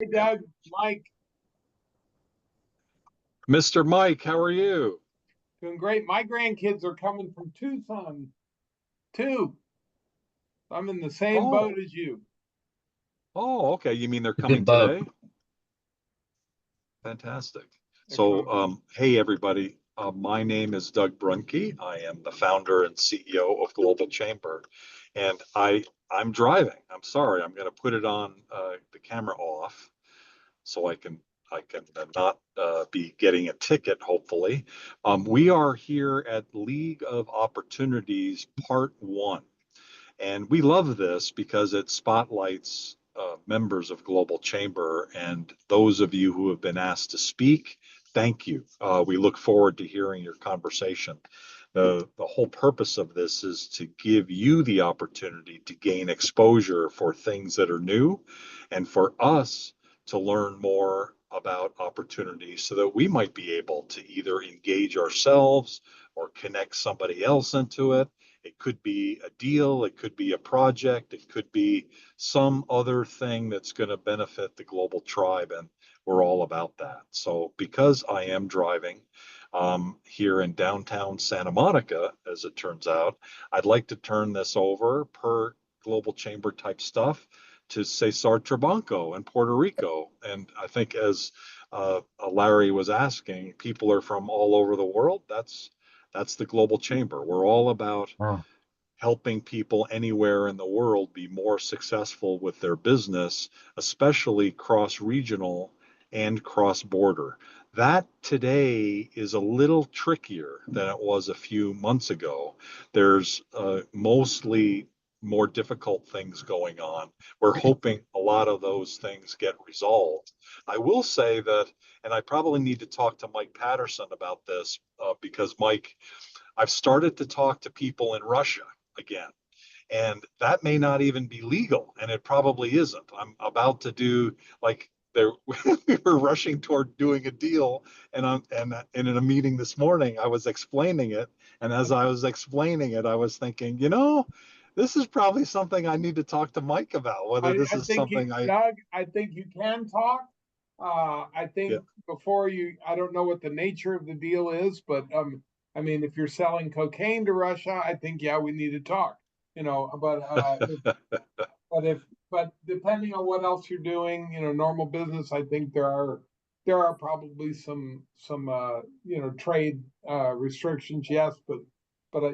Hey, Doug, Mike, Mr. Mike, how are you? doing great. My grandkids are coming from Tucson, too. I'm in the same Oh, boat as you. oh, okay. You mean they're coming Good boat. today? Fantastic. They're So, coming. hey everybody. My name is Doug Brunke. I am the founder and CEO of Global Chamber, and I'm driving. I'm sorry. I'm going to put it on the camera off so I can not be getting a ticket. Hopefully, we are here at League of Opportunities Part One. And we love this because it spotlights members of Global Chamber and those of you who have been asked to speak. Thank you. We look forward to hearing your conversation. The whole purpose of this is to give you the opportunity to gain exposure for things that are new and for us to learn more about opportunities so that we might be able to either engage ourselves or connect somebody else into it. It could be a deal, it could be a project, it could be some other thing that's going to benefit the global tribe, and we're all about that. So, because I am driving here in downtown Santa Monica, as it turns out, I'd like to turn this over per global chamber type stuff to Cesar Trabanco in Puerto Rico. And I think as Larry was asking, people are from all over the world. That's the global chamber. We're all about Oh, helping people anywhere in the world be more successful with their business, especially cross regional and cross border. That today is a little trickier than it was a few months ago. There's mostly more difficult things going on. We're hoping a lot of those things get resolved. I will say that, and I probably need to talk to Mike Patterson about this because Mike, I've started to talk to people in Russia again. And that may not even be legal, and it probably isn't. I'm about to do like there we were rushing toward doing a deal, and in a meeting this morning, I was explaining it, and as I was explaining it, I was thinking, this is probably something I need to talk to Mike about, whether I, this I is think you, something I Doug, I think you can talk. I yeah. think I don't know what the nature of the deal is, but I mean, if you're selling cocaine to Russia, I think yeah, we need to talk. But depending on what else you're doing, normal business, I think there are probably some trade restrictions, yes, but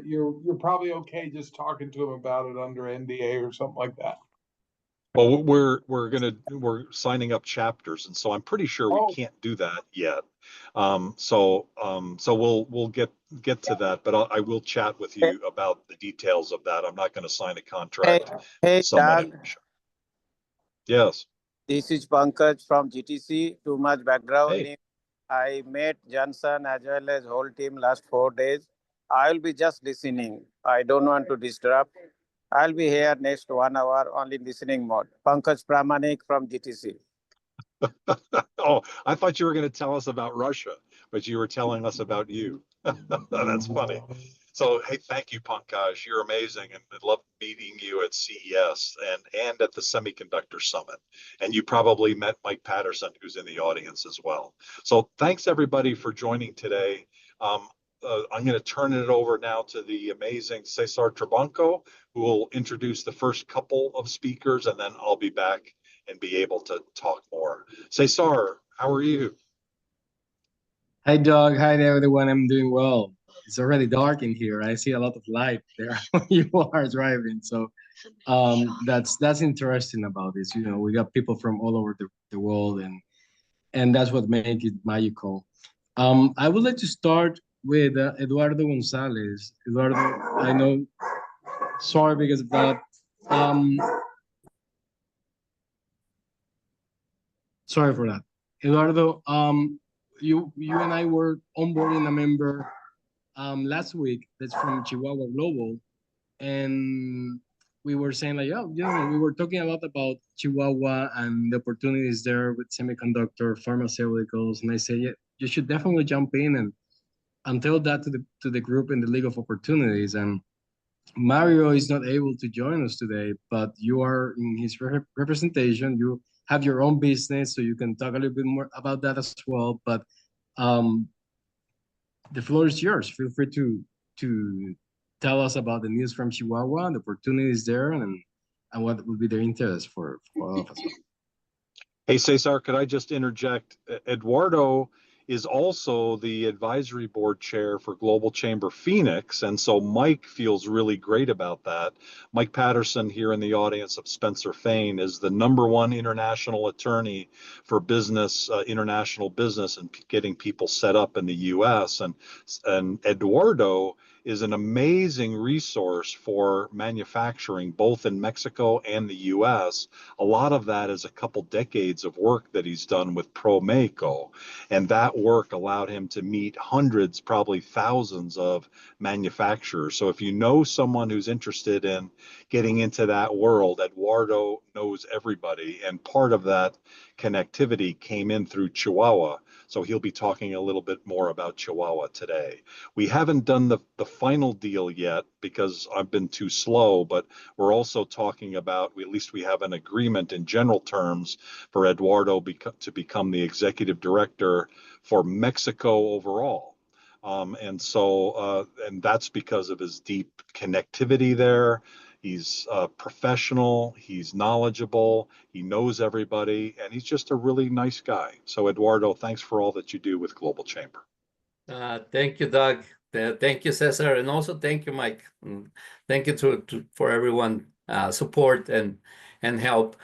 you're probably okay just talking to him about it under NDA or something like that. Well, we're signing up chapters, and so I'm pretty sure we Oh, can't do that yet. So we'll get to that, but I will chat with Hey, you about the details of that. I'm not going to sign a hey, contract with hey, someone in Doug. Russia. Yes. This is Pankaj from GTC. Too much background Hey. news. I met Johnson as well as whole team last 4 days. I'll be just listening. I don't want to disrupt. I'll be here next 1 hour only listening mode. Pankaj Pramanik from GTC. Oh, I thought you were going to tell us about Russia, but you were telling us about you. That's funny. So, hey, thank you, Pankaj. You're amazing, and I love meeting you at CES and at the Semiconductor Summit. And you probably met Mike Patterson, who's in the audience as well. So, thanks everybody for joining today. I'm going to turn it over now to the amazing Cesar Trabanco, who will introduce the first couple of speakers, and then I'll be back and be able to talk more. Cesar, how are you? Hi, Doug. Hi there, everyone. I'm doing well. It's already dark in here. I see a lot of light there when you are driving. So that's interesting about this. We got people from all over the world, and that's what makes it magical. I would like to start with Eduardo Gonzalez. Eduardo, I know, sorry because of that. Um, Sorry for that. Eduardo, you and I were onboarding a member last week that's from Chihuahua Global, and we were saying like, oh, we were talking a lot about Chihuahua and the opportunities there with semiconductor, pharmaceuticals, and I said, yeah, you should definitely jump in and tell that to the group in the League of Opportunities. And Mario is not able to join us today, but you are in his representation. You have your own business, so you can talk a little bit more about that as well. But the floor is yours. Feel free to tell us about the news from Chihuahua and the opportunities there, and what would be their interest for all of us. Hey, Cesar, could I just interject? Eduardo is also the advisory board chair for Global Chamber Phoenix. And so Mike feels really great about that. Mike Patterson here in the audience of Spencer Fane is the #1 international attorney for business, international business, and getting people set up in the US. And Eduardo is an amazing resource for manufacturing, both in Mexico and the US. A lot of that is a couple decades of work that he's done with ProMexico. And that work allowed him to meet hundreds, probably thousands of manufacturers. So if you know someone who's interested in getting into that world, Eduardo knows everybody. And part of that connectivity came in through Chihuahua. So he'll be talking a little bit more about Chihuahua today. We haven't done the final deal yet because I've been too slow, but we're also talking about, at least we have an agreement in general terms for Eduardo to become the executive director for Mexico overall. And that's because of his deep connectivity there. He's professional, he's knowledgeable, he knows everybody, and he's just a really nice guy. So Eduardo, thanks for all that you do with Global Chamber. Thank you, Doug. Thank you, Cesar, and also thank you, Mike. Thank you for everyone support and help.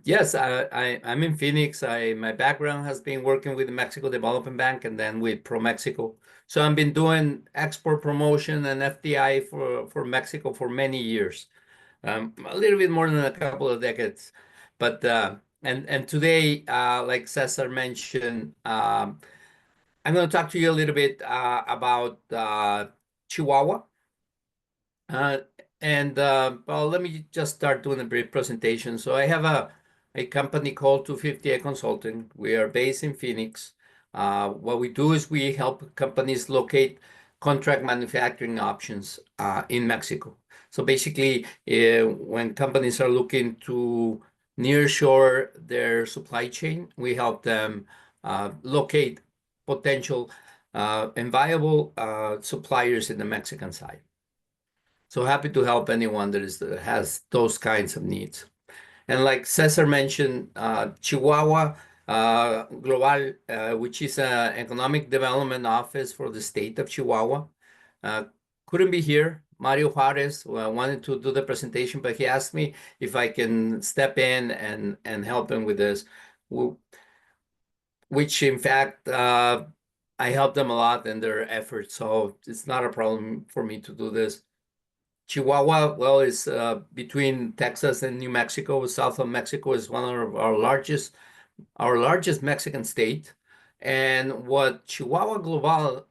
Yes, I'm in Phoenix. My background has been working with the Mexico Development Bank and then with ProMexico. So I've been doing export promotion and FDI for Mexico for many years, a little bit more than a couple of decades. But and today, like Cesar mentioned, I'm going to talk to you a little bit about Chihuahua. Well, let me just start doing a brief presentation. So I have a company called 250A Consulting. We are based in Phoenix. What we do is we help companies locate contract manufacturing options in Mexico. So basically, when companies are looking to nearshore their supply chain, we help them locate potential and viable suppliers in the Mexican side. So happy to help anyone that has those kinds of needs. And like Cesar mentioned, Chihuahua Global, which is an economic development office for the state of Chihuahua, couldn't be here. Mario Juarez wanted to do the presentation, but he asked me if I can step in and help him with this, which in fact, I helped them a lot in their efforts. So it's not a problem for me to do this. Chihuahua, well, is between Texas and New Mexico. South of Mexico is one of our largest Mexican state. And what Chihuahua Global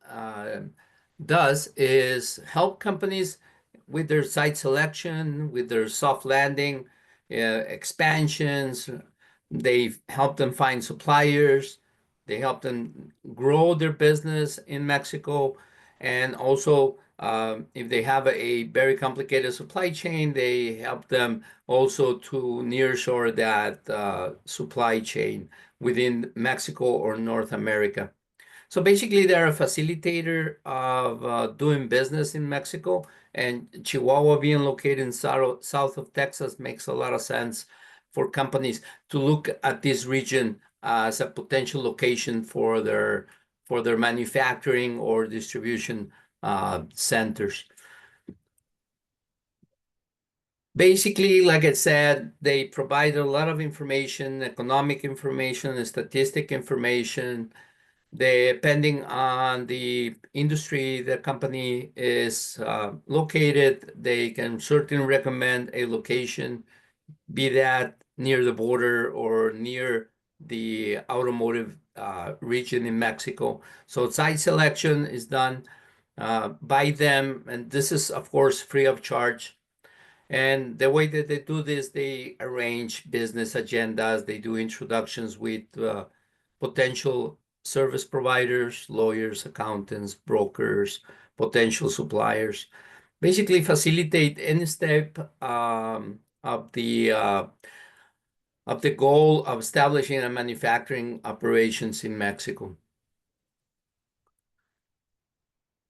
does is help companies with their site selection, with their soft landing, expansions. They help them find suppliers. They help them grow their business in Mexico. And also, if they have a very complicated supply chain, they help them also to nearshore that supply chain within Mexico or North America. So basically, they're a facilitator of doing business in Mexico, and Chihuahua being located in south of Texas makes a lot of sense for companies to look at this region as a potential location for their manufacturing or distribution centers. Basically, like I said, they provide a lot of information, economic information, and statistic information. Depending on the industry the company is located, they can certainly recommend a location, be that near the border or near the automotive region in Mexico. So site selection is done by them, and this is, of course, free of charge. And the way that they do this, they arrange business agendas, they do introductions with potential service providers, lawyers, accountants, brokers, potential suppliers, basically facilitate any step of the of the goal of establishing a manufacturing operations in Mexico.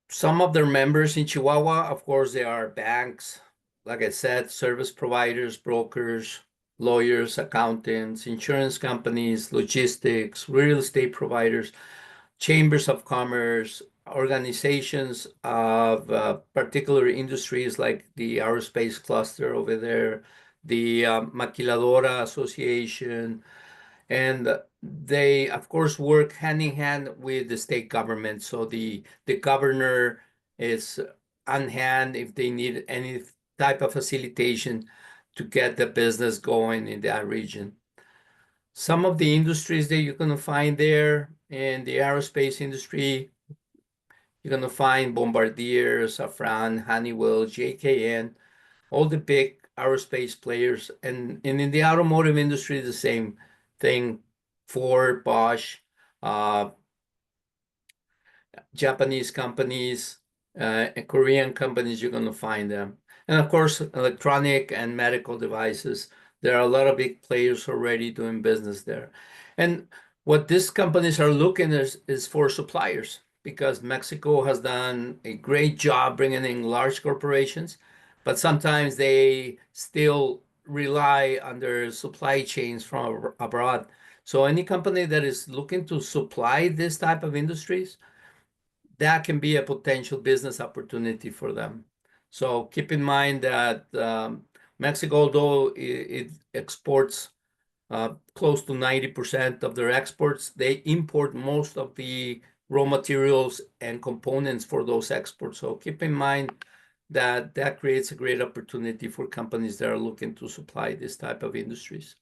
Some of their members in Chihuahua, of course, they are banks, like I said, service providers, brokers, lawyers, accountants, insurance companies, logistics, real estate providers, chambers of commerce, organizations of particular industries like the aerospace cluster over there, the Maquiladora Association, and they, of course, work hand in hand with the state government. So the governor is on hand if they need any type of facilitation to get the business going in that region. Some of the industries that you're going to find there in the aerospace industry, you're going to find Bombardier, Safran, Honeywell, JKN, all the big aerospace players. And in the automotive industry, the same thing. Ford, Bosch, Japanese companies, and Korean companies, you're going to find them. And of course, electronic and medical devices. There are a lot of big players already doing business there. And what these companies are looking is for suppliers, because Mexico has done a great job bringing in large corporations, but sometimes they still rely on their supply chains from abroad. So any company that is looking to supply this type of industries, that can be a potential business opportunity for them. So keep in mind that Mexico, although it exports close to 90% of their exports, they import most of the raw materials and components for those exports. So keep in mind that that creates a great opportunity for companies that are looking to supply this type of industries.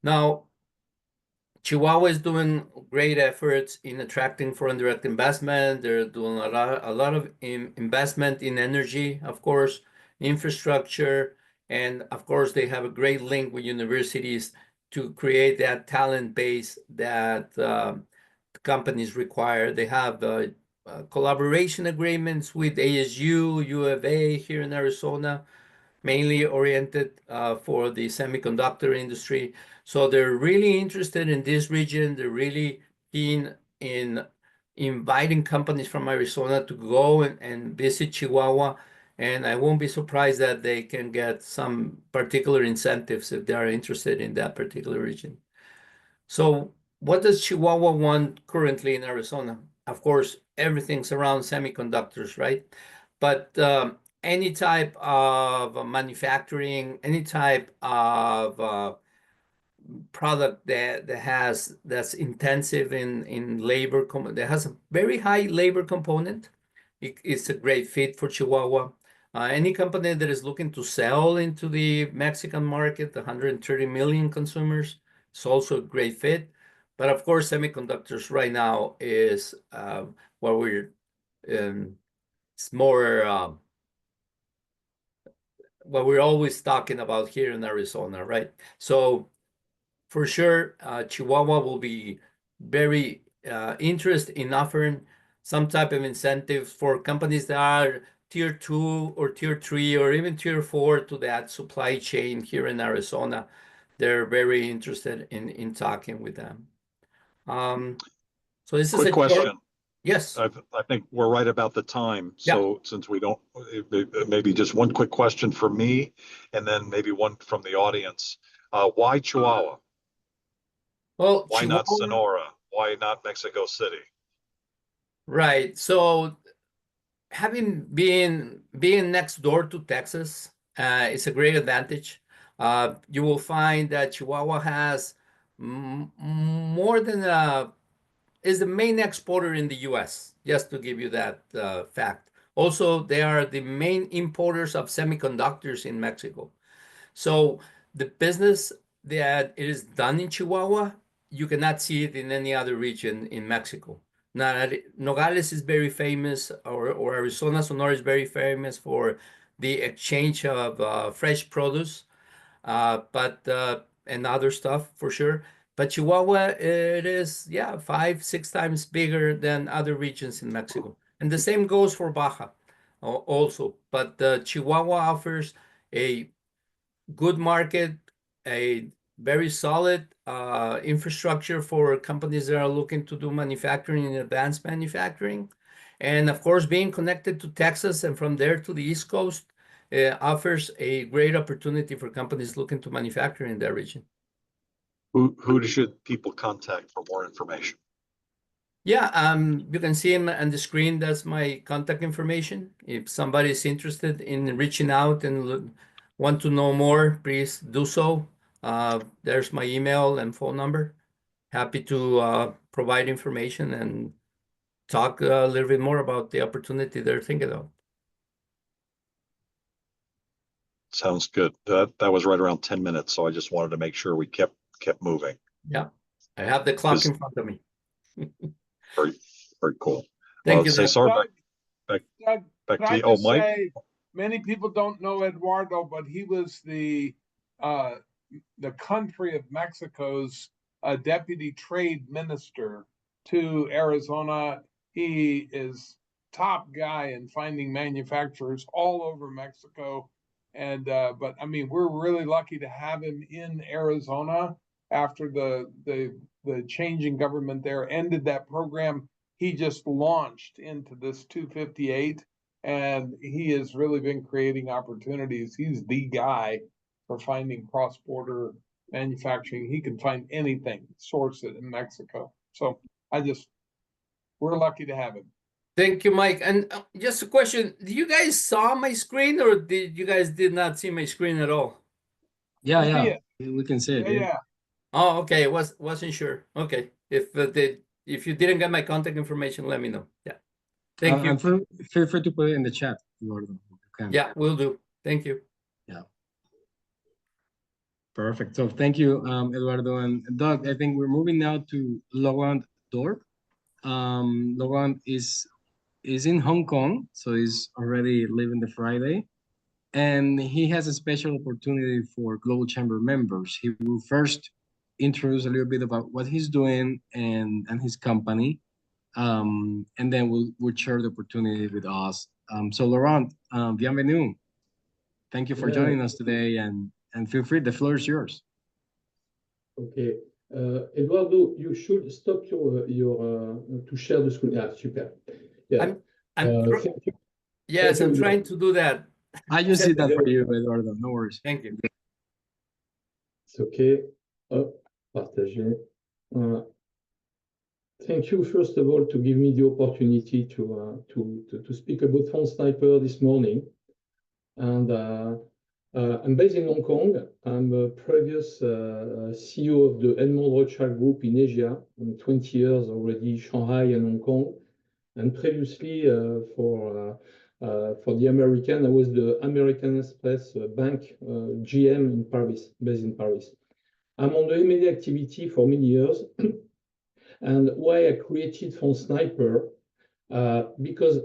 Now, Chihuahua is doing great efforts in attracting foreign direct investment. They're doing a lot of investment in energy, of course, infrastructure, and of course, they have a great link with universities to create that talent base that companies require. They have collaboration agreements with ASU, U of A here in Arizona, mainly oriented for the semiconductor industry. So they're really interested in this region. They're really keen in inviting companies from Arizona to go and visit Chihuahua. And I won't be surprised that they can get some particular incentives if they are interested in that particular region. So what does Chihuahua want currently in Arizona? Of course, everything's around semiconductors, right? But any type of manufacturing, any type of product that's intensive in labor, that has a very high labor component, it's a great fit for Chihuahua. Any company that is looking to sell into the Mexican market, 130 million consumers, it's also a great fit. But of course, semiconductors right now is what we're it's more what we're always talking about here in Arizona, right? So for sure, Chihuahua will be very interested in offering some type of incentive for companies that are tier 2 or tier 3 or even tier 4 to that supply chain here in Arizona. They're very interested in talking with them. So this is Quick a short- question. Yes. I think we're right about the time. Yeah. So since we don't, maybe just one quick question for me and then maybe one from the audience. Why Chihuahua? Well, Why not Chihuahua- Sonora? Why not Mexico City? Right. So having been next door to Texas, it's a great advantage. You will find that Chihuahua has more than is the main exporter in the U.S., just to give you that fact. Also, they are the main importers of semiconductors in Mexico. So the business that it is done in Chihuahua, you cannot see it in any other region in Mexico. Now, Nogales is very famous, or Arizona, Sonora is very famous for the exchange of fresh produce, and other stuff for sure. But Chihuahua, it is, 5-6 times bigger than other regions in Mexico. And the same goes for Baja also. But Chihuahua offers a good market a very solid infrastructure for companies that are looking to do manufacturing and advanced manufacturing. And of course, being connected to Texas and from there to the East Coast offers a great opportunity for companies looking to manufacture in that region. Who should people contact for more information? Yeah, you can see him on the screen. That's my contact information. If somebody is interested in reaching out and want to know more, please do so. There's my email and phone number. Happy to provide information and talk a little bit more about the opportunity they're thinking of. Sounds good. That was right around 10 minutes, so I just wanted to make sure we kept moving. Yeah, I have the clock Is- in front of me. Very, very cool. Thank you. Say Doug. sorry, Doug, back can to I you. Oh, just Mike? say, many people don't know Eduardo, but he was the country of Mexico's deputy trade minister to Arizona. He is top guy in finding manufacturers all over Mexico. And but I mean, we're really lucky to have him in Arizona after the changing government there ended that program. He just launched into this 258, and he has really been creating opportunities. He's the guy for finding cross-border manufacturing. He can find anything, source it in Mexico. So we're lucky to have him. Thank you, Mike. And just a question: do you guys saw my screen, or did you guys did not see my screen at all? Yeah, See yeah, it. we can see it. Yeah, Yeah. yeah. Oh, okay. Wasn't sure. Okay. If you didn't get my contact information, let me know. Yeah. Thank you. And feel free to put it in the chat, Eduardo. You can. Yeah, will do. Thank you. Perfect. So thank you, Eduardo and Doug. I think we're moving now to Laurent Dorp. Laurent is in Hong Kong, so he's already living the Friday, and he has a special opportunity for Global Chamber members. He will first introduce a little bit about what he's doing and his company, and then we'll share the opportunity with us. So Laurent, bienvenue. Thank you for joining us today, and feel free. The floor is yours. Okay. Eduardo, you should stop your to share the screen. Yeah, super. Yeah. Thank you. Yes, Thank I'm you, trying to do that. I just did that for you, Eduardo. No worries. Thank you. It's okay. Hop, partager. Thank you, first of all, to give me the opportunity to speak about Phone Sniper this morning. And I'm based in Hong Kong. I'm a previous CEO of the Edmond Rothschild Group in Asia. I'm 20 years already, Shanghai and Hong Kong. And previously, for the American, I was the American Express Bank GM in Paris, based in Paris. I'm on the M&A activity for many years. And why I created Phone Sniper, because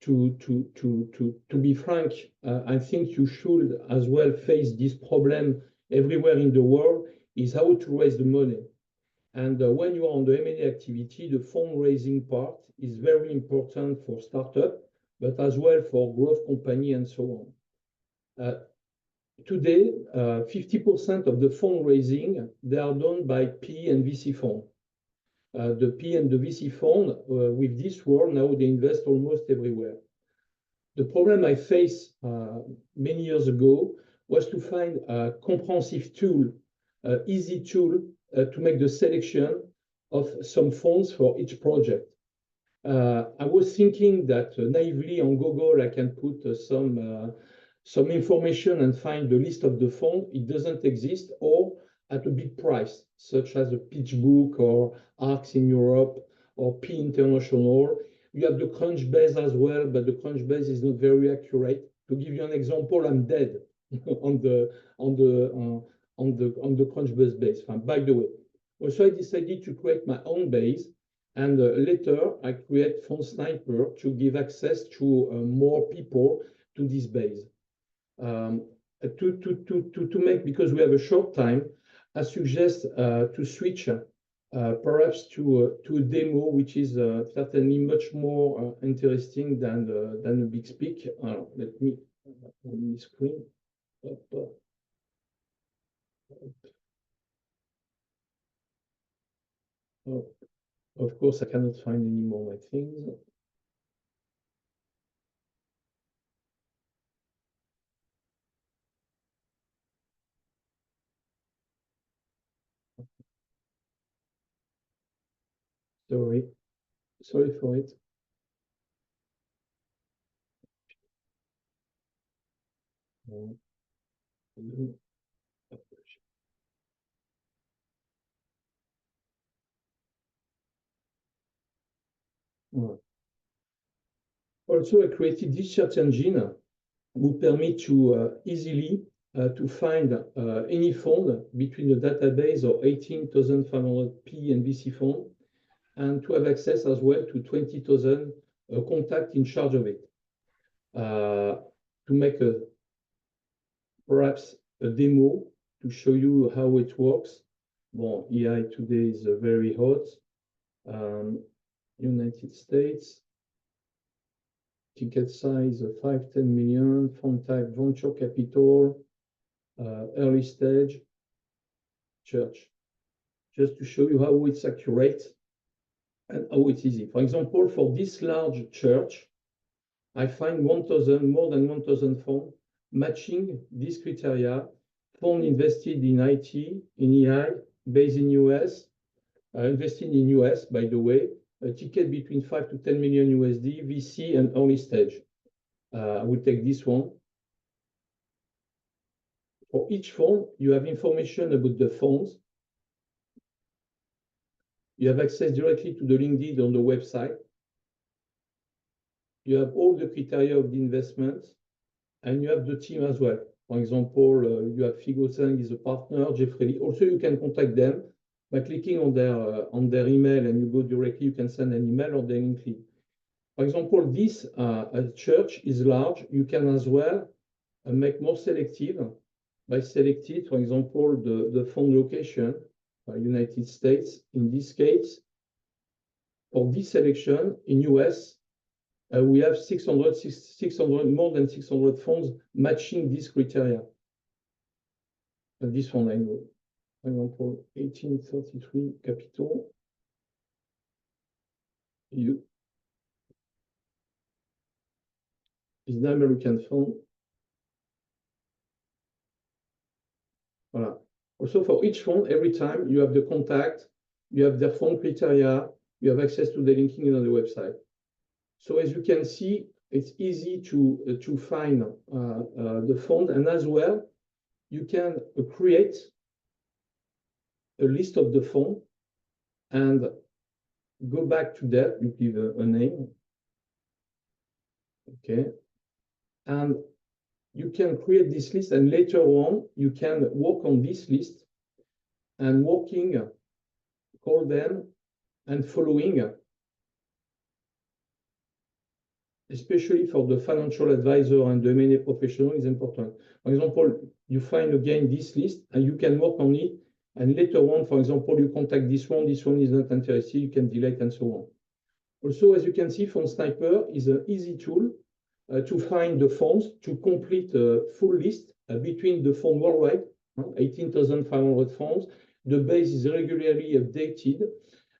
to be frank, I think you should as well face this problem everywhere in the world, is how to raise the money. And when you are on the M&A activity, the fundraising part is very important for startup, but as well for growth company and so on. Today, 50% of the fundraising, they are done by PE and VC fund. The PE and the VC fund, with this world, now they invest almost everywhere. The problem I faced many years ago was to find a comprehensive tool, easy tool to make the selection of some funds for each project. I was thinking that naively on Google, I can put some information and find the list of the fund. It doesn't exist, or at a big price, such as a PitchBook or ARX in Europe or P International. You have the Crunchbase as well, but the Crunchbase is not very accurate. To give you an example, I'm dead on the Crunchbase base. By the way, also I decided to create my own base, and later I create Phone Sniper to give access to more people to this base. To make, because we have a short time, I suggest to switch perhaps to a demo, which is certainly much more interesting than a big speak. Let me on the screen. Oh, of course, I cannot find any more my things. Sorry for it. Also, I created this search engine who permit to easily to find any fund between the database of 18,500 P and VC fund, and to have access as well to 20,000 contact in charge of it. To make perhaps a demo to show you how it works. Well, AI today is very hot. United States. Ticket size 5-10 million, fund type venture capital, early stage, church. Just to show you how it's accurate and how it's easy. For example, for this large church, I find more than 1,000 funds matching this criteria. Fund invested in IT, in EI, based in US, invested in US, by the way, a ticket between 5 to 10 million USD, VC and early stage. I will take this one. For each fund, you have information about the funds. You have access directly to the LinkedIn on the website. You have all the criteria of the investment, and you have the team as well. For example, you have Figo Zhang is a partner, Jeffrey Lee. Also, you can contact them by clicking on their email, and you go directly, you can send an email or their LinkedIn. For example, this church is large. You can as well make more selective by selecting, for example, the fund location, United States. In this case, for this selection in US, we have 600, more than 600 funds matching this criteria. And this one I know. For example, 1833 Capital. You is an American fund. Voilà. Also, for each fund, every time you have the contact, you have their fund criteria, you have access to the linking on the website. So as you can see, it's easy to find the fund, and as well, you can create a list of the fund and go back to that. You give a name, okay, and you can create this list, and later on you can work on this list and call them and following. Especially for the financial advisor and the M&A professional is important. For example, you find again this list and you can work on it. And later on, for example, you contact this one is not interested, you can delete and so on. Also, as you can see, Fund Sniper is an easy tool to find the funds, to complete a full list between the fund worldwide, 18,500 funds. The base is regularly updated.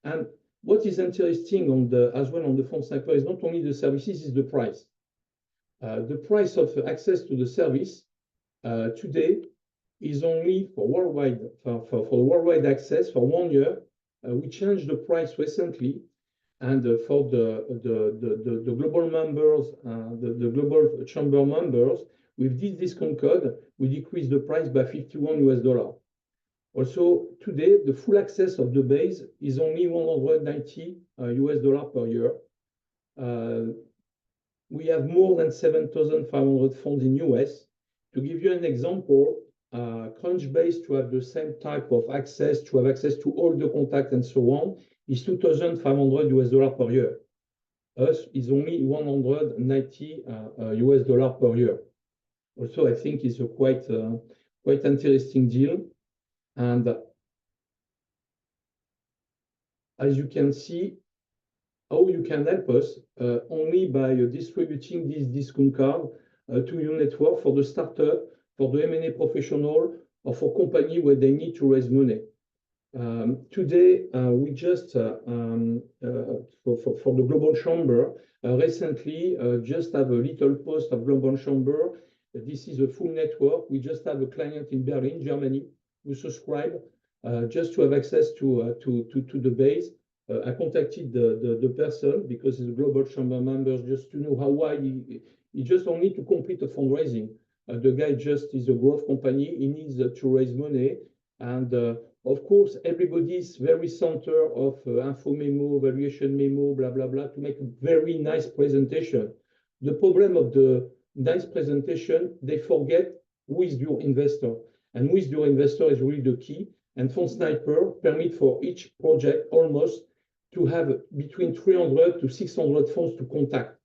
And what is interesting as well on the Fund Sniper is not only the services, is the price. The price of access to the service today is only for worldwide for worldwide access for 1 year. We changed the price recently, and for the global members, the global chamber members, with this discount code, we decreased the price by $51 US. Also, today, the full access of the base is only $190 US per year. We have more than 7,500 funds in US. To give you an example, Crunchbase, to have the same type of access, to have access to all the contacts and so on, is $2,500 US per year. Us is only $190 US per year. Also, I think it's a quite interesting deal. And as you can see, how you can help us only by distributing this discount card to your network for the startup, for the M&A professional, or for company where they need to raise money. Today, we just, for the Global Chamber, recently just have a little post of Global Chamber. This is a full network. We just have a client in Berlin, Germany, who subscribe just to have access to the base. I contacted the person because he's a Global Chamber member just to know how wide he just only to complete a fundraising. The guy just is a growth company. He needs to raise money. And of course, everybody is very center of info memo, valuation memo, blah, blah, blah, to make a very nice presentation. The problem of the nice presentation, they forget who is your investor. And who is your investor is really the key. And FondSniper permit for each project almost to have between 300 to 600 funds to contact.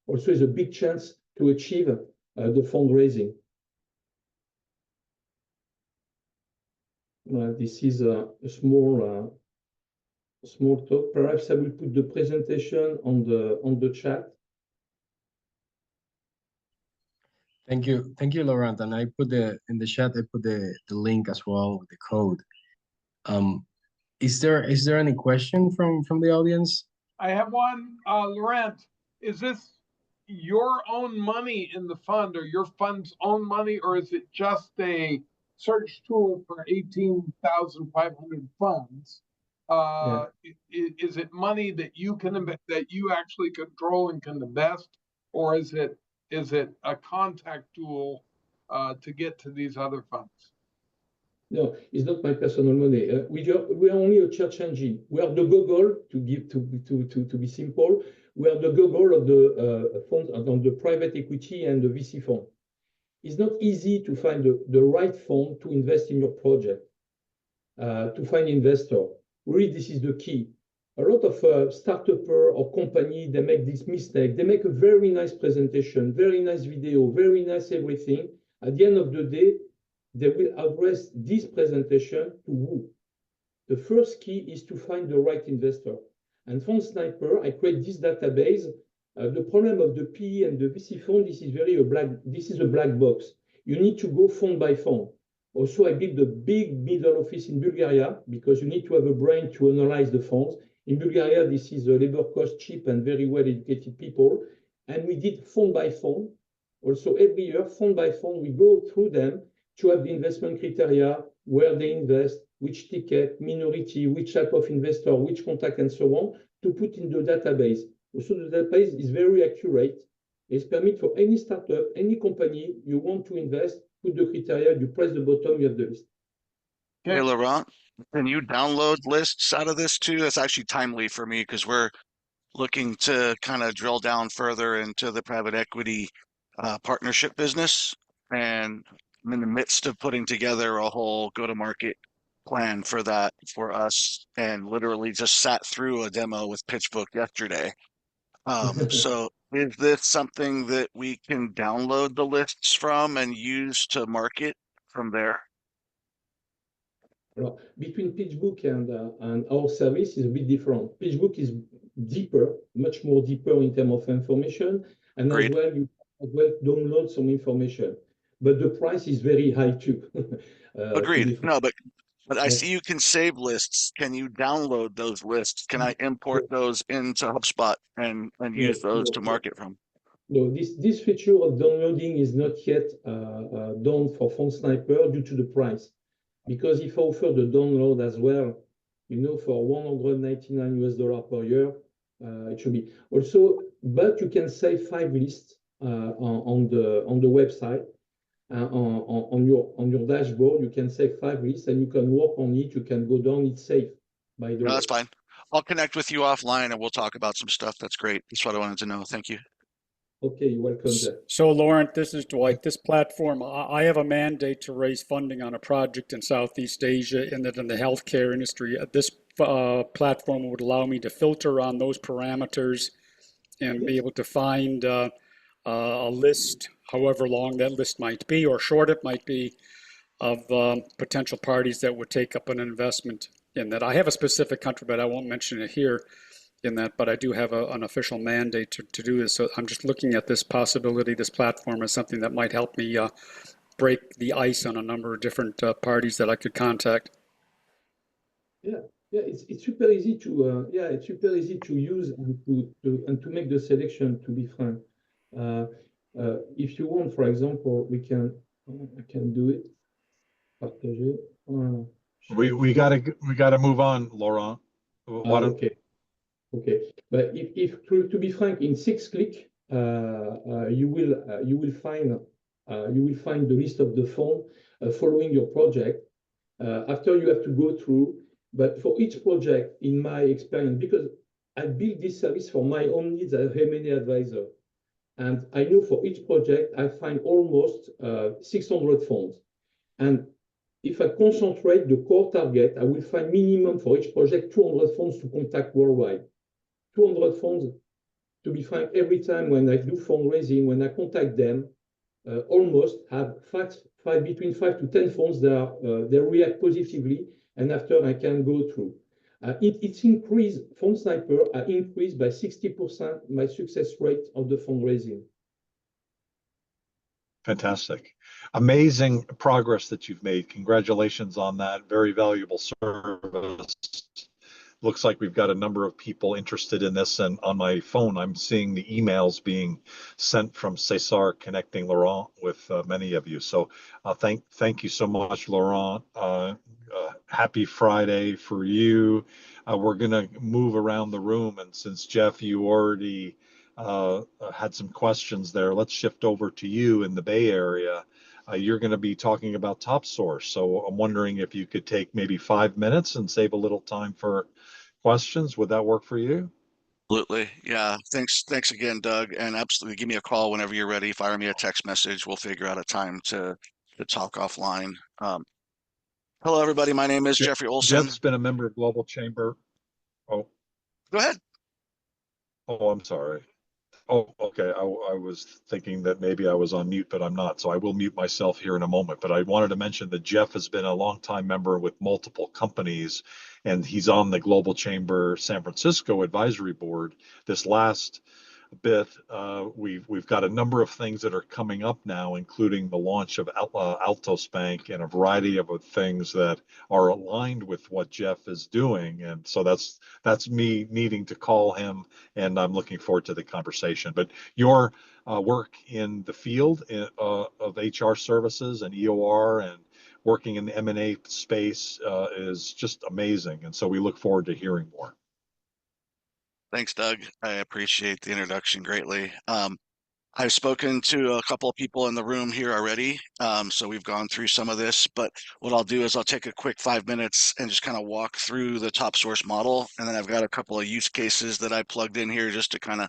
Also is a big chance to achieve the fundraising. This is a small talk. Perhaps I will put the presentation on the chat. Thank you, Laurent. And I put in the chat. I put the link as well with the code. Is there any question from the audience? I have one, Laurent, is this your own money in the fund or your fund's own money, or is it just a search tool for 18,500 funds? Is it money that you can invest, that you actually control and can invest, or is it a contact tool to get to these other funds? No, it's not my personal money. We are only a search engine. We are the Google, to be simple. We are the Google of the fund, on the private equity and the VC fund. It's not easy to find the right fund to invest in your project, to find investor. Really, this is the key. A lot of startupper or company, they make this mistake. They make a very nice presentation, very nice video, very nice everything. At the end of the day, they will address this presentation to who? The first key is to find the right investor. And FondSniper, I create this database. The problem of the PE and the VC fund, this is a black box. You need to go fund by fund. Also, I built a big middle office in Bulgaria because you need to have a brain to analyze the funds. In Bulgaria, this is a labor cost cheap and very well educated people. And we did fund by fund. Also, every year, fund by fund, we go through them to have the investment criteria, where they invest, which ticket, minority, which type of investor, which contact, and so on, to put in the database. Also, the database is very accurate. It's permit for any startup, any company you want to invest, put the criteria, you press the button, you have the list. Hey, Laurent, can you download lists out of this too? That's actually timely for me because we're looking to kind of drill down further into the private equity partnership business. And I'm in the midst of putting together a whole go-to-market plan for that for us, and literally just sat through a demo with PitchBook yesterday. So is this something that we can download the lists from and use to market from there? Well, between PitchBook and our service is a bit different. PitchBook is deeper, much more deeper in terms of information, and Great. as well you as well download some information. But the price is very high too. Agreed. No, but I see you can save lists. Can you download those lists? Can I import those into HubSpot and use those to market from? No, this feature of downloading is not yet done for FondSniper due to the price. Because if I offer the download as well, for $199 per year, it should be also. But you can save 5 lists on the website. On your dashboard, you can save 5 lists and you can work on it. You can go down. It's safe, by the way. No, that's fine. I'll connect with you offline and we'll talk about some stuff. That's great. That's what I wanted to know. Thank you. Okay, you're welcome, Jeff. So, Laurent, this is Dwight. This platform, I have a mandate to raise funding on a project in Southeast Asia in the healthcare industry. This platform would allow me to filter on those parameters and be able to find a list, however long that list might be or short it might be, of potential parties that would take up an investment in that. I have a specific country, but I won't mention it here in that, but I do have an official mandate to do this. So I'm just looking at this possibility, this platform as something that might help me break the ice on a number of different parties that I could contact. Yeah, it's super easy to it's super easy to use and to make the selection. To be frank, if you want, for example, I can do it. Partager. We gotta move on, Laurent. Why don't, Okay. Okay, but if to be frank, in 6 click, you will find the list of the phone following your project. After you have to go through, but for each project, in my experience, because I build this service for my own needs as a M&A advisor, and I know for each project I find almost 600 phones, and if I concentrate the core target, I will find minimum for each project 200 phones to contact worldwide. 200 phones, to be frank, every time when I do fundraising, when I contact them, almost have between 5 to 10 phones that they react positively, and after I can go through. It's increased, Phone Sniper increased by 60% my success rate of the fundraising. fantastic. Amazing progress that you've made. Congratulations on that. Very valuable service. Looks like we've got a number of people interested in this, and on my phone, I'm seeing the emails being sent from Cesar connecting Laurent with many of you. So thank you so much, Laurent. Happy Friday for you. We're gonna move around the room, and since Jeff, you already had some questions there, let's shift over to you in the Bay Area. You're going to be talking about TopSource. So I'm wondering if you could take maybe 5 minutes and save a little time for questions. Would that work for you? Absolutely. Yeah. Thanks again, Doug. And absolutely give me a call whenever you're ready. Fire me a text message. We'll figure out a time to talk offline. Hello, everybody. My name is Jeffrey Olson. Jeff's been a member of Global Chamber. Oh, Go ahead. oh, I'm sorry. Oh, okay. I was thinking that maybe I was on mute, but I'm not. So I will mute myself here in a moment. But I wanted to mention that Jeff has been a longtime member with multiple companies, and he's on the Global Chamber San Francisco Advisory Board. This last bit, we've got a number of things that are coming up now, including the launch of Altos Bank and a variety of things that are aligned with what Jeff is doing. And so that's me needing to call him, and I'm looking forward to the conversation. But your work in the field of HR services and EOR and working in the M&A space is just amazing. And so we look forward to hearing more. Thanks, Doug. I appreciate the introduction greatly. I've spoken to a couple of people in the room here already, so we've gone through some of this, but what I'll do is I'll take a quick 5 minutes and just kind of walk through the TopSource model, and then I've got a couple of use cases that I plugged in here just to kind of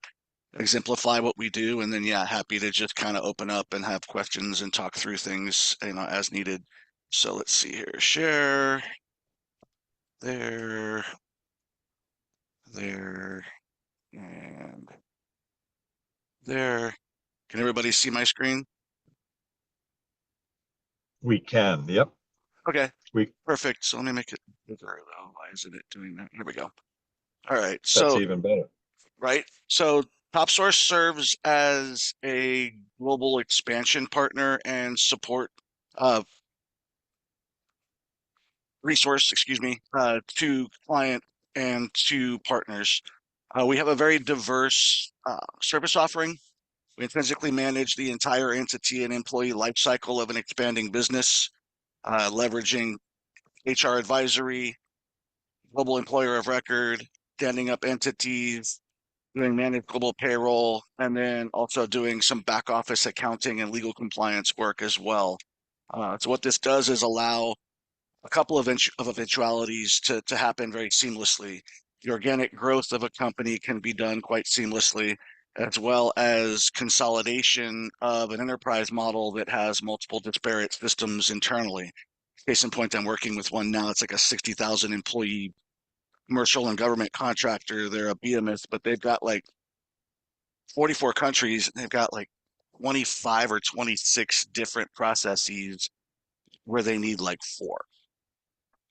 exemplify what we do, and then yeah, happy to just kind of open up and have questions and talk through things, as needed. So let's see here, share, there, and there. Can everybody see my screen? We can. Yep. Okay, We perfect. So let me make it bigger though. Why isn't it doing that? Here we go. All right, That's so even better. right, so TopSource serves as a global expansion partner and support resource, excuse me, to client and to partners. We have a very diverse service offering. We intrinsically manage the entire entity and employee lifecycle of an expanding business, leveraging HR advisory, global employer of record, standing up entities, doing managed global payroll, and then also doing some back office accounting and legal compliance work as well. So what this does is allow a couple of eventualities to happen very seamlessly. The organic growth of a company can be done quite seamlessly, as well as consolidation of an enterprise model that has multiple disparate systems internally. Case in point, I'm working with one now. It's like a 60,000 employee commercial and government contractor. They're a behemoth, but they've got like 44 countries. And they've got like 25 or 26 different processes where they need like 4.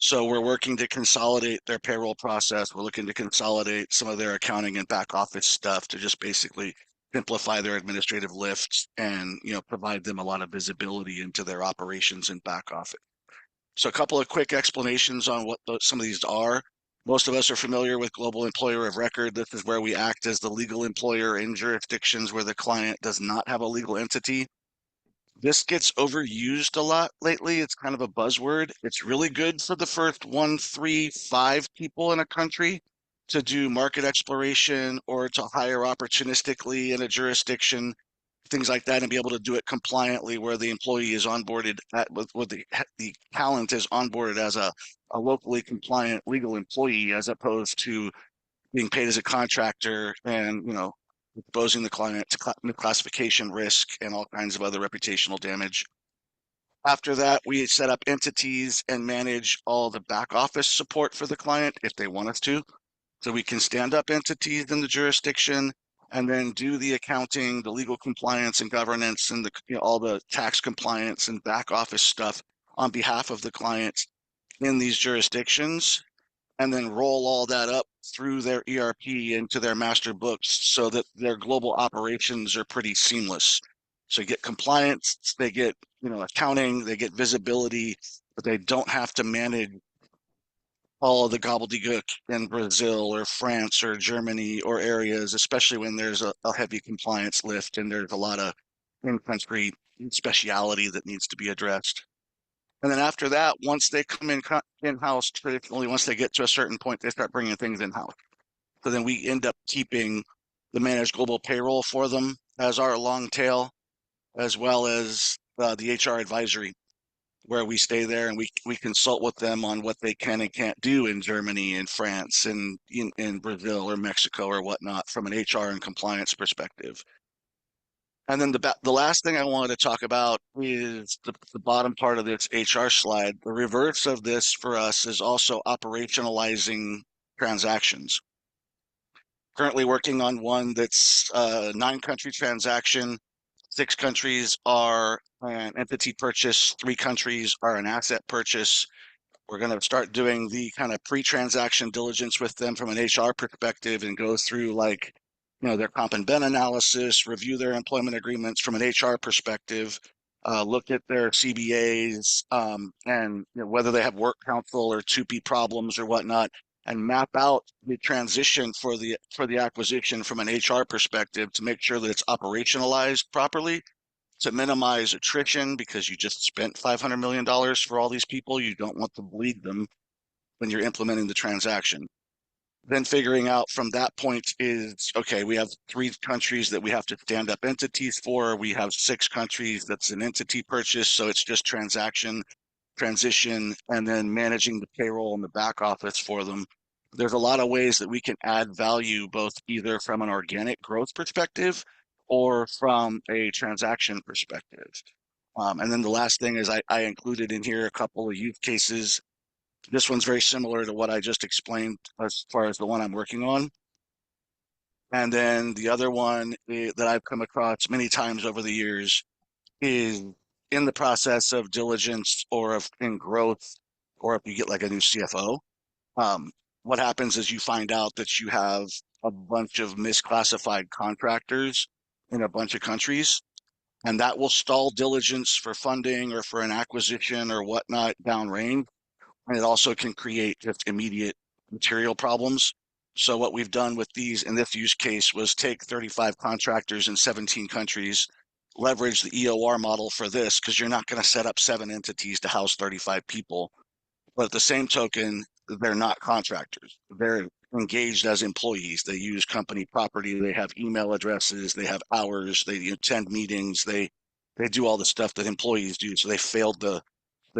So we're working to consolidate their payroll process. We're looking to consolidate some of their accounting and back office stuff to just basically simplify their administrative lift and, provide them a lot of visibility into their operations and back office. So a couple of quick explanations on what some of these are. Most of us are familiar with Global Employer of Record. This is where we act as the legal employer in jurisdictions where the client does not have a legal entity. This gets overused a lot lately. It's kind of a buzzword. It's really good for the first 1, 3, 5 people in a country to do market exploration or to hire opportunistically in a jurisdiction, things like that, and be able to do it compliantly where the employee is onboarded with the talent is onboarded as a locally compliant legal employee, as opposed to being paid as a contractor and, exposing the client to classification risk and all kinds of other reputational damage. After that, we set up entities and manage all the back office support for the client if they want us to. So we can stand up entities in the jurisdiction and then do the accounting, the legal compliance and governance, and all the tax compliance and back office stuff on behalf of the client in these jurisdictions, and then roll all that up through their ERP into their master books so that their global operations are pretty seamless. So you get compliance, they get, accounting, they get visibility, but they don't have to manage all of the gobbledygook in Brazil or France or Germany or areas, especially when there's a heavy compliance lift and there's a lot of in-country speciality that needs to be addressed. And then after that, once they come in-house, traditionally, once they get to a certain point, they start bringing things in-house. So then we end up keeping the managed global payroll for them as our long tail, as well as the HR advisory, where we stay there and we consult with them on what they can and can't do in Germany and France and in Brazil or Mexico or whatnot from an HR and compliance perspective. And then the last thing I wanted to talk about is the bottom part of this HR slide. The reverse of this for us is also operationalizing transactions. Currently working on one that's a 9-country transaction. 6 countries are an entity purchase, 3 countries are an asset purchase. We're going to start doing the kind of pre-transaction diligence with them from an HR perspective and go through their comp and ben analysis, review their employment agreements from an HR perspective, look at their CBAs, and whether they have work council or 2P problems or whatnot, and map out the transition for the acquisition from an HR perspective to make sure that it's operationalized properly, to minimize attrition, because you just spent $500 million for all these people. You don't want to bleed them when you're implementing the transaction. Then figuring out from that point is, okay, we have 3 countries that we have to stand up entities for. We have 6 countries that's an entity purchase. So it's just transition, and then managing the payroll and the back office for them. There's a lot of ways that we can add value, both either from an organic growth perspective or from a transaction perspective. And then the last thing is I included in here a couple of use cases. This one's very similar to what I just explained as far as the one I'm working on. And then the other one that I've come across many times over the years is in the process of diligence or in growth, or if you get like a new CFO. What happens is you find out that you have a bunch of misclassified contractors in a bunch of countries, and that will stall diligence for funding or for an acquisition or whatnot downrange. And it also can create just immediate material problems. So what we've done with these in this use case was take 35 contractors in 17 countries, leverage the EOR model for this, because you're not going to set up 7 entities to house 35 people. But at the same token, they're not contractors. They're engaged as employees. They use company property. They have email addresses. They have hours. They attend meetings. They do all the stuff that employees do. So they failed the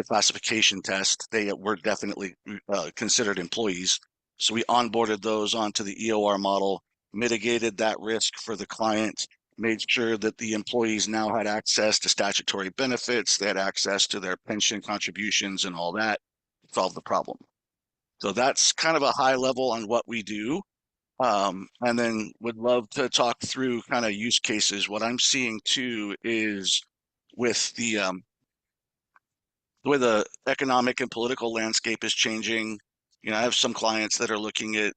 classification test. They were definitely considered employees. So we onboarded those onto the EOR model, mitigated that risk for the client, made sure that the employees now had access to statutory benefits. They had access to their pension contributions and all that. Solve the problem. So that's kind of a high level on what we do. And then would love to talk through kind of use cases. What I'm seeing too is with the way the economic and political landscape is changing. I have some clients that are looking at,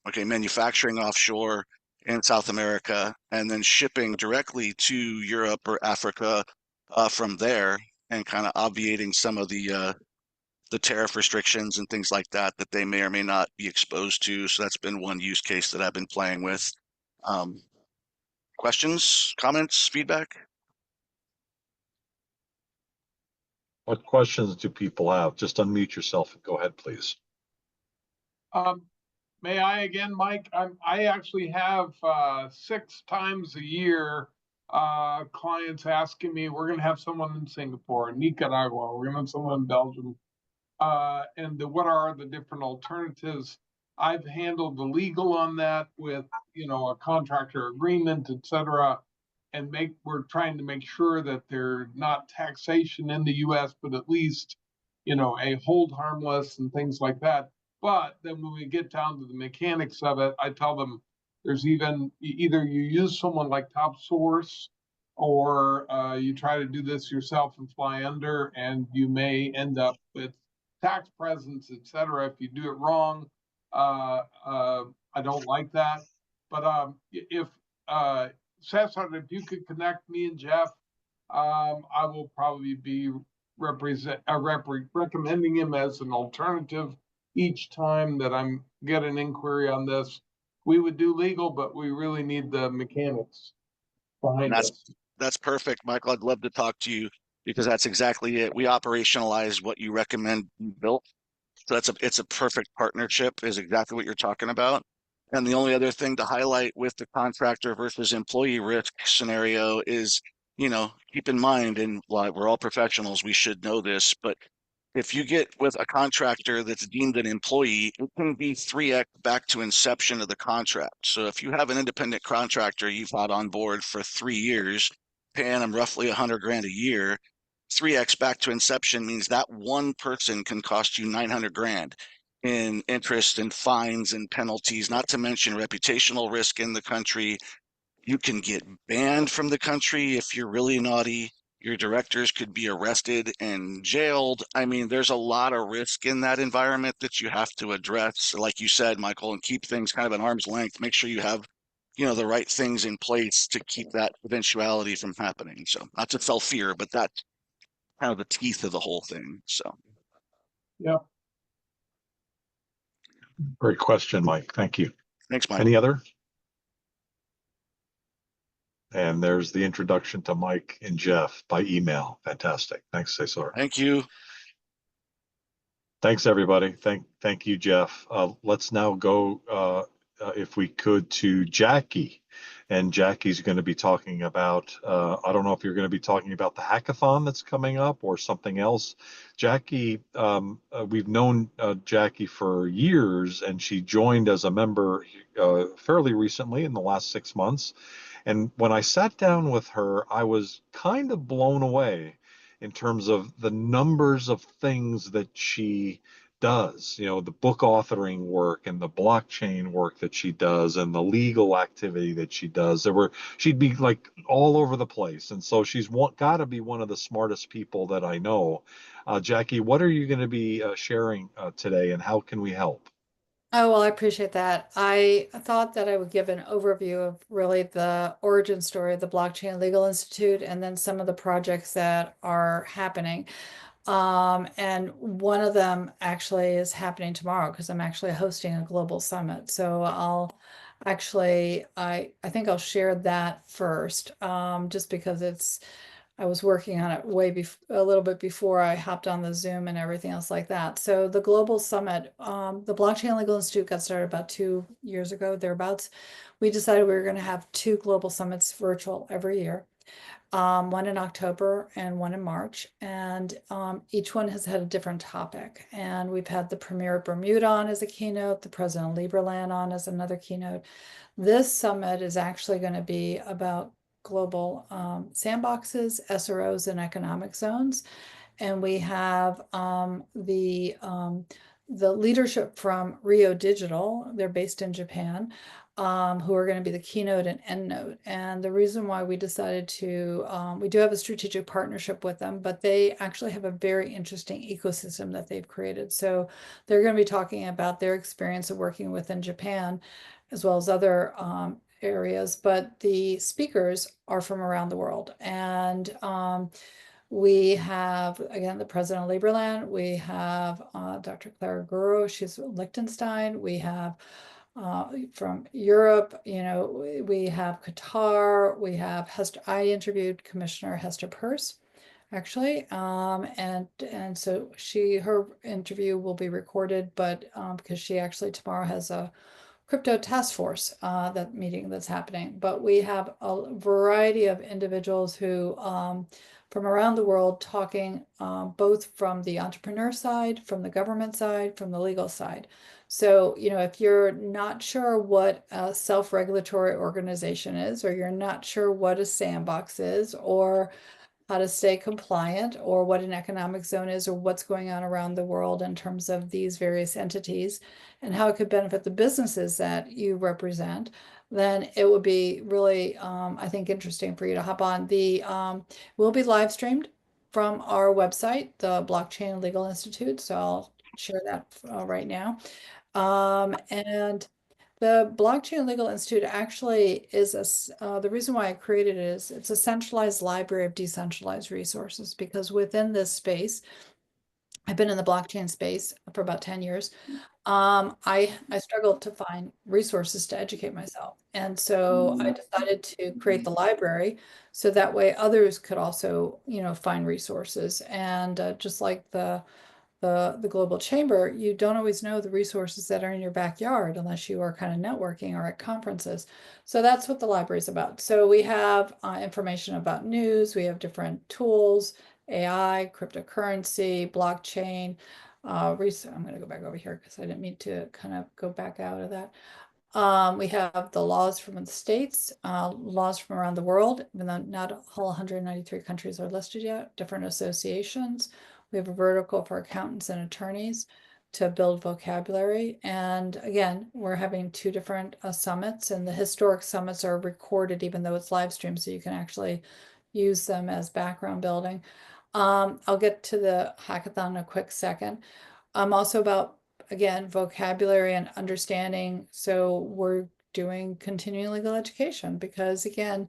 okay, manufacturing offshore in South America and then shipping directly to Europe or Africa from there, and kind of obviating some of the tariff restrictions and things like that that they may or may not be exposed to. So that's been one use case that I've been playing with. Questions, comments, feedback? What questions do people have? Just unmute yourself and go ahead, please. May I again, Mike? I actually have 6 times a year clients asking me, we're going to have someone in Singapore, Nicaragua, we're going to have someone in Belgium. And what are the different alternatives? I've handled the legal on that with, a contractor agreement, et cetera. And we're trying to make sure that they're not taxation in the US, but at least, a hold harmless and things like that. But then when we get down to the mechanics of it, I tell them there's either you use someone like Top Source, or you try to do this yourself and fly under, and you may end up with tax presents, et cetera, if you do it wrong. I don't like that. But if Cesar, if you could connect me and Jeff, I will probably be recommending him as an alternative each time that I'm get an inquiry on this. We would do legal, but we really need the mechanics behind us. That's perfect, Michael. I'd love to talk to you because that's exactly it. We operationalize what you recommend built. So it's a perfect partnership, is exactly what you're talking about. And the only other thing to highlight with the contractor versus employee risk scenario is, keep in mind, and we're all professionals, we should know this, but if you get with a contractor that's deemed an employee, it can be 3x back to inception of the contract. So if you have an independent contractor you've had on board for 3 years, paying them roughly 100 grand a year, 3x back to inception means that one person can cost you 900 grand in interest and fines and penalties, not to mention reputational risk in the country. You can get banned from the country if you're really naughty. Your directors could be arrested and jailed. I mean, there's a lot of risk in that environment that you have to address, like you said, Michael, and keep things kind of at arm's length. Make sure you have, the right things in place to keep that eventuality from happening. So not to sell fear, but that's kind of the teeth of the whole thing. So. Yeah. Great question, Mike. Thank you. Thanks, Mike. Any other? And there's the introduction to Mike and Jeff by email. Fantastic. Thanks, Cesar. Thank you. Thanks, everybody. Thank you, Jeff. Let's now go, if we could, to Jackie. And Jackie's going to be talking about, I don't know if you're going to be talking about the hackathon that's coming up or something else. Jackie, we've known Jackie for years, and she joined as a member fairly recently in the last 6 months. And when I sat down with her, I was kind of blown away in terms of the numbers of things that she does, the book authoring work and the blockchain work that she does and the legal activity that she does. She'd be like all over the place. And so she's got to be one of the smartest people that I know. Jackie, what are you going to be sharing today, and how can we help? Oh, well, I appreciate that. I thought that I would give an overview of really the origin story of the Blockchain Legal Institute and then some of the projects that are happening. And one of them actually is happening tomorrow because I'm actually hosting a global summit. So I think I'll share that first, just because I was working on it a little bit before I hopped on the Zoom and everything else like that. So the global summit, the Blockchain Legal Institute got started about 2 years ago, thereabouts. We decided we were going to have 2 global summits virtual every year. One in October and one in March, and each one has had a different topic. And we've had the Premier of Bermuda on as a keynote, the President of Liberland on as another keynote. This summit is actually going to be about global sandboxes, SROs, and economic zones. And we have the leadership from Rio Digital. They're based in Japan. Who are going to be the keynote and endnote. And the reason why we decided we do have a strategic partnership with them, but they actually have a very interesting ecosystem that they've created. So they're going to be talking about their experience of working within Japan, as well as other areas, but the speakers are from around the world. And we have, again, the president of Liberland. We have Dr. Clara Guru, she's Liechtenstein. We have from Europe, we have Qatar. We have Hester. I interviewed Commissioner Hester Peirce, actually, and so her interview will be recorded, but because she actually tomorrow has a crypto task force that meeting that's happening. But we have a variety of individuals who from around the world talking both from the entrepreneur side, from the government side, from the legal side. So, if you're not sure what a self-regulatory organization is, or you're not sure what a sandbox is, or how to stay compliant, or what an economic zone is, or what's going on around the world in terms of these various entities and how it could benefit the businesses that you represent, then it would be really, I think, interesting for you to hop on. Will be live streamed from our website, the Blockchain Legal Institute. So I'll share that right now. And the Blockchain Legal Institute actually is the reason why I created it is it's a centralized library of decentralized resources, because within this space, I've been in the blockchain space for about 10 years. I struggled to find resources to educate myself. And so I decided to create the library so that way others could also, find resources. And just like the Global Chamber, you don't always know the resources that are in your backyard unless you are kind of networking or at conferences. So that's what the library is about. So we have information about news, we have different tools, AI, cryptocurrency, blockchain. I'm going to go back over here because I didn't mean to kind of go back out of that. We have the laws from the states, laws from around the world, even though not all 193 countries are listed yet, different associations. We have a vertical for accountants and attorneys to build vocabulary. And again, we're having 2 different summits, and the historic summits are recorded, even though it's live streamed, so you can actually use them as background building. I'll get to the hackathon in a quick second. Also about, again, vocabulary and understanding. So we're doing continuing legal education because, again,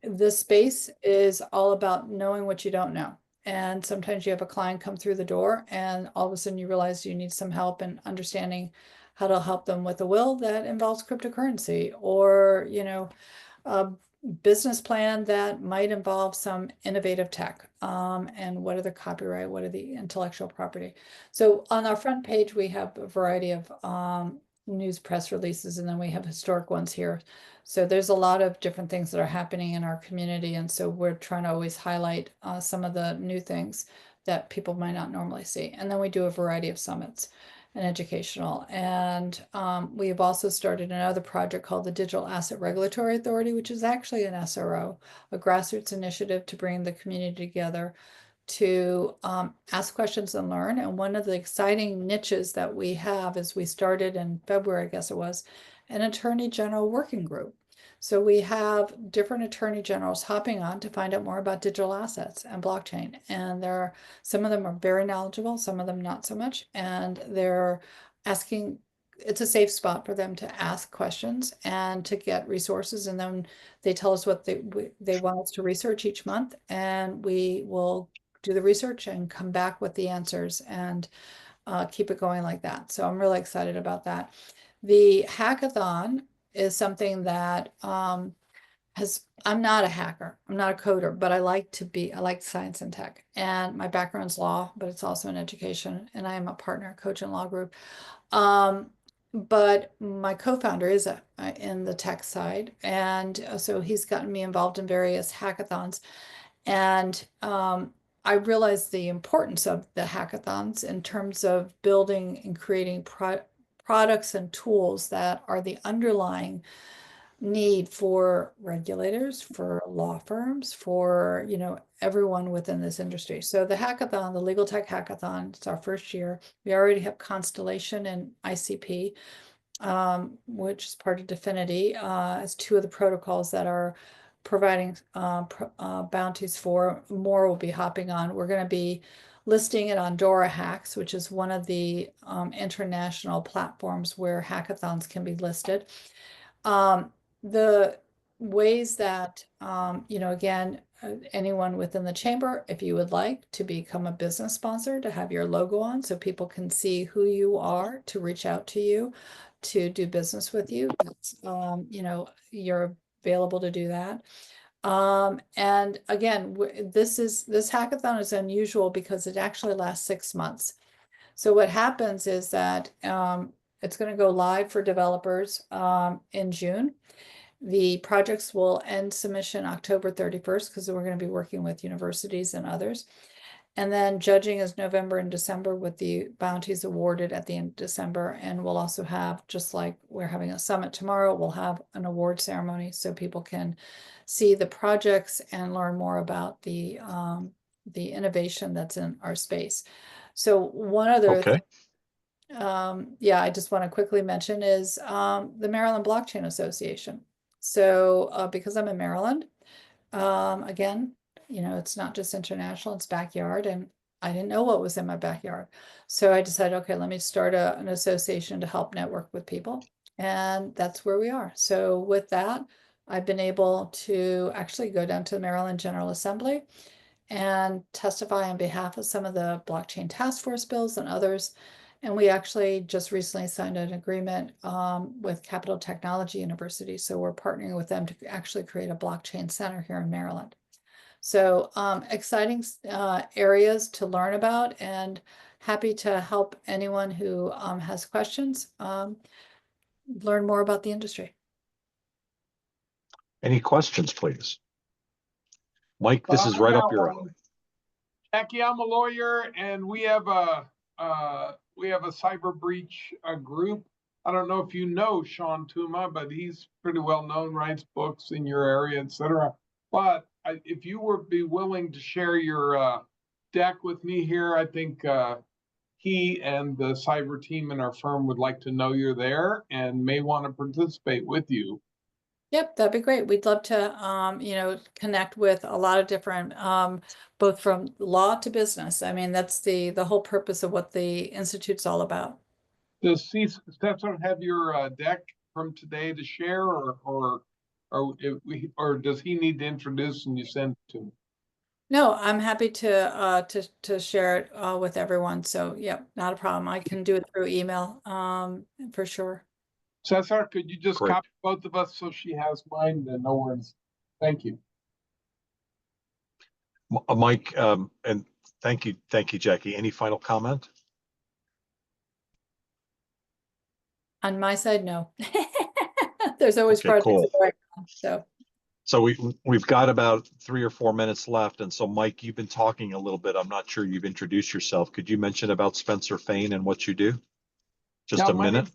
this space is all about knowing what you don't know. And sometimes you have a client come through the door and all of a sudden you realize you need some help in understanding how to help them with a will that involves cryptocurrency, or, a business plan that might involve some innovative tech, and what are the copyright, what are the intellectual property. So on our front page, we have a variety of news press releases, and then we have historic ones here. So there's a lot of different things that are happening in our community. And so we're trying to always highlight some of the new things that people might not normally see. And then we do a variety of summits and educational. And we have also started another project called the Digital Asset Regulatory Authority, which is actually an SRO, a grassroots initiative to bring the community together to ask questions and learn. And one of the exciting niches that we have is we started in February, I guess it was, an Attorney General working group. So we have different attorney generals hopping on to find out more about digital assets and blockchain. And some of them are very knowledgeable, some of them not so much. And they're asking, it's a safe spot for them to ask questions and to get resources. And then they tell us what they want us to research each month. And we will do the research and come back with the answers and keep it going like that. So I'm really excited about that. The hackathon is something that I'm not a hacker, I'm not a coder, but I like science and tech. And my background's law, but it's also in education. And I am a partner coach and law group. But my co-founder is in the tech side. And so he's gotten me involved in various hackathons. And I realized the importance of the hackathons in terms of building and creating products and tools that are the underlying need for regulators, for law firms, for everyone within this industry. So the hackathon, the Legal Tech Hackathon, it's our first year. We already have Constellation and ICP, which is part of Dfinity, as 2 of the protocols that are providing bounties for. More will be hopping on. We're going to be listing it on Dora Hacks, which is one of the international platforms where hackathons can be listed. The ways that, again, anyone within the chamber, if you would like to become a business sponsor, to have your logo on so people can see who you are, to reach out to you, to do business with you, you're available to do that. And again, this hackathon is unusual because it actually lasts 6 months. So what happens is that it's going to go live for developers in June. The projects will end submission October 31st because we're going to be working with universities and others. And then judging is November and December with the bounties awarded at the end of December. And we'll also have, just like we're having a summit tomorrow, we'll have an award ceremony so people can see the projects and learn more about the innovation that's in our space. So one other Okay. I just want to quickly mention is the Maryland Blockchain Association. So because I'm in Maryland, again, it's not just international, it's backyard, and I didn't know what was in my backyard. So I decided, okay, let me start an association to help network with people. And that's where we are. So with that, I've been able to actually go down to the Maryland General Assembly and testify on behalf of some of the blockchain task force bills and others. And we actually just recently signed an agreement with Capital Technology University. So we're partnering with them to actually create a blockchain center here in Maryland. So exciting areas to learn about, and happy to help anyone who has questions learn more about the industry. Any questions, please? Mike, this is right up your alley. Jackie, I'm a lawyer, and we have a cyber breach group. I don't know if you know Sean Tuma, but he's pretty well known, writes books in your area, etc. But if you would be willing to share your deck with me here, I think he and the cyber team in our firm would like to know you're there and may want to participate with you. Yep, that'd be great. We'd love to, connect with a lot of different, both from law to business. I mean, that's the whole purpose of what the Institute's all about. Does Cesar have your deck from today to share, or does he need to introduce and you send it to him? No, I'm happy to share it with everyone. So yeah, not a problem. I can do it through email for sure. Cesar, could you just Great. copy both of us so she has mine and no worries? Thank you. Mike, and thank you, Jackie. Any final comment? On my side, no. There's always Okay, projects cool. going on, So we've got about 3 or 4 minutes left, and so Mike, you've been talking a little bit. I'm not sure you've introduced yourself. Could you mention about Spencer Fane and what you do? Just a minute.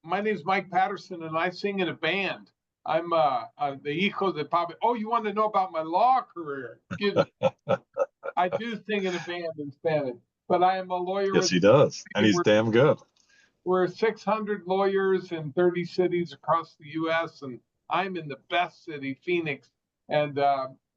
My name's Mike Patterson, and I sing in a band. I'm the hijo de Pablo. Oh, you want to know about my law career? Excuse me. I do sing in a band in Spanish, but I am a lawyer. Yes, he does, and he's damn good. We're 600 lawyers in 30 cities across the U.S., and I'm in the best city, Phoenix. And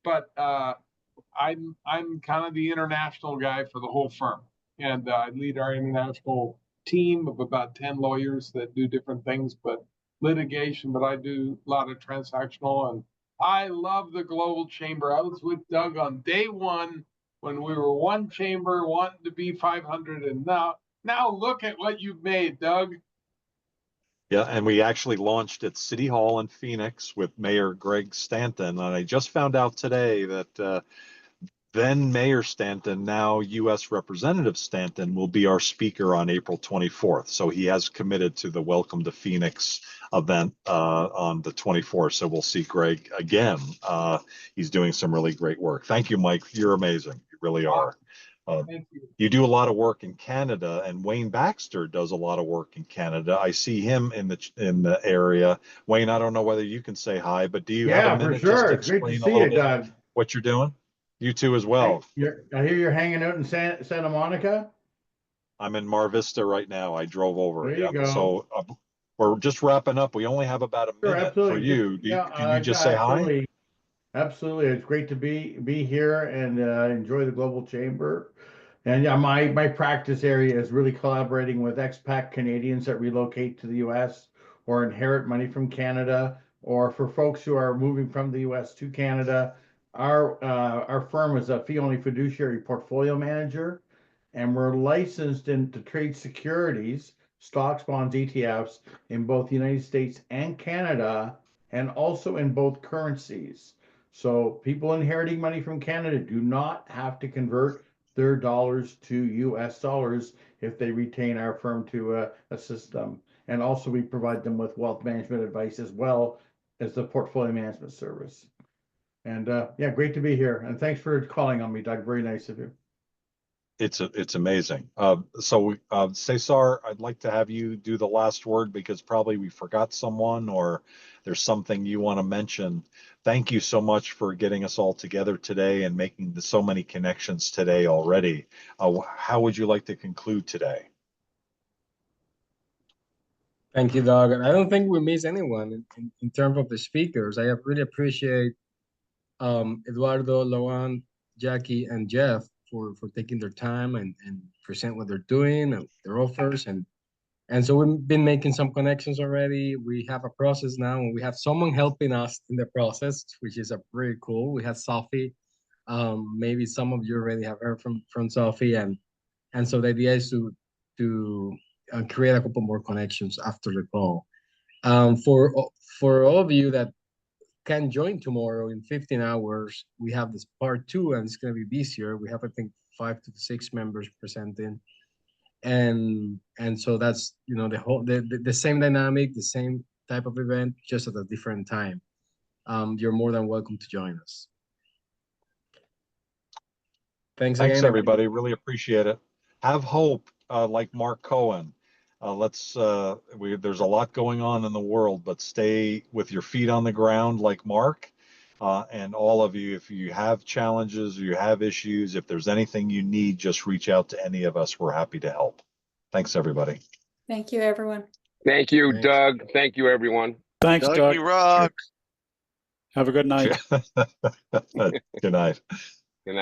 but I'm kind of the international guy for the whole firm, and I lead our international team of about 10 lawyers that do different things, but litigation. But I do a lot of transactional, and I love the Global Chamber. I was with Doug on day one when we were one chamber, wanting to be 500, and now look at what you've made, Doug. Yeah, and we actually launched at City Hall in Phoenix with Mayor Greg Stanton. And I just found out today that then Mayor Stanton, now U.S. Representative Stanton, will be our speaker on April 24th. So he has committed to the Welcome to Phoenix event on the 24th. So we'll see Greg again. He's doing some really great work. Thank you, Mike. You're amazing. You really are. Thank you. You do a lot of work in Canada, and Wayne Baxter does a lot of work in Canada. I see him in the area. Wayne, I don't know whether you can say hi, but do you have a minute just to explain a little bit what you're doing? You too as well. I hear you're hanging out in Santa Monica. I'm in Mar Vista right now. I drove over. There you go. So we're just wrapping up. We only have about a minute for you. Can you just say hi? Absolutely. It's great to be here and enjoy the Global Chamber. And yeah, my practice area is really collaborating with expat Canadians that relocate to the U.S. or inherit money from Canada, or for folks who are moving from the US to Canada. Our firm is a fee-only fiduciary portfolio manager, and we're licensed to trade securities, stocks, bonds, ETFs in both the United States and Canada, and also in both currencies. So people inheriting money from Canada do not have to convert their dollars to US dollars if they retain our firm to assist them. And also we provide them with wealth management advice as well as the portfolio management service. And yeah, great to be here. And thanks for calling on me, Doug. Very nice of you. It's amazing. So Cesar, I'd like to have you do the last word because probably we forgot someone or there's something you want to mention. Thank you so much for getting us all together today and making so many connections today already. How would you like to conclude today? Thank you, Doug. And I don't think we miss anyone in terms of the speakers. I really appreciate Eduardo, Laurent, Jackie, and Jeff for taking their time and present what they're doing and their offers. And so we've been making some connections already. We have a process now, and we have someone helping us in the process, which is pretty cool. We have Sophie. Maybe some of you already have heard from Sophie, and so the idea is to create a couple more connections after the call. For all of you that can join tomorrow in 15 hours, we have this part 2, and it's going to be busier. We have, I think, 5 to 6 members presenting, and so that's, you know, the same dynamic, the same type of event, just at a different time. You're more than welcome to join us. Thanks again, everybody. Really appreciate it. Have hope, like Mark Cohen. There's a lot going on in the world, but stay with your feet on the ground like Mark. And all of you, if you have challenges or you have issues, if there's anything you need, just reach out to any of us. We're happy to help. Thanks, everybody. Thank you, everyone. Thank you, Thanks. Doug. Thank you, everyone. Thanks, Doug, Doug. you rock. Have a good night. Good night.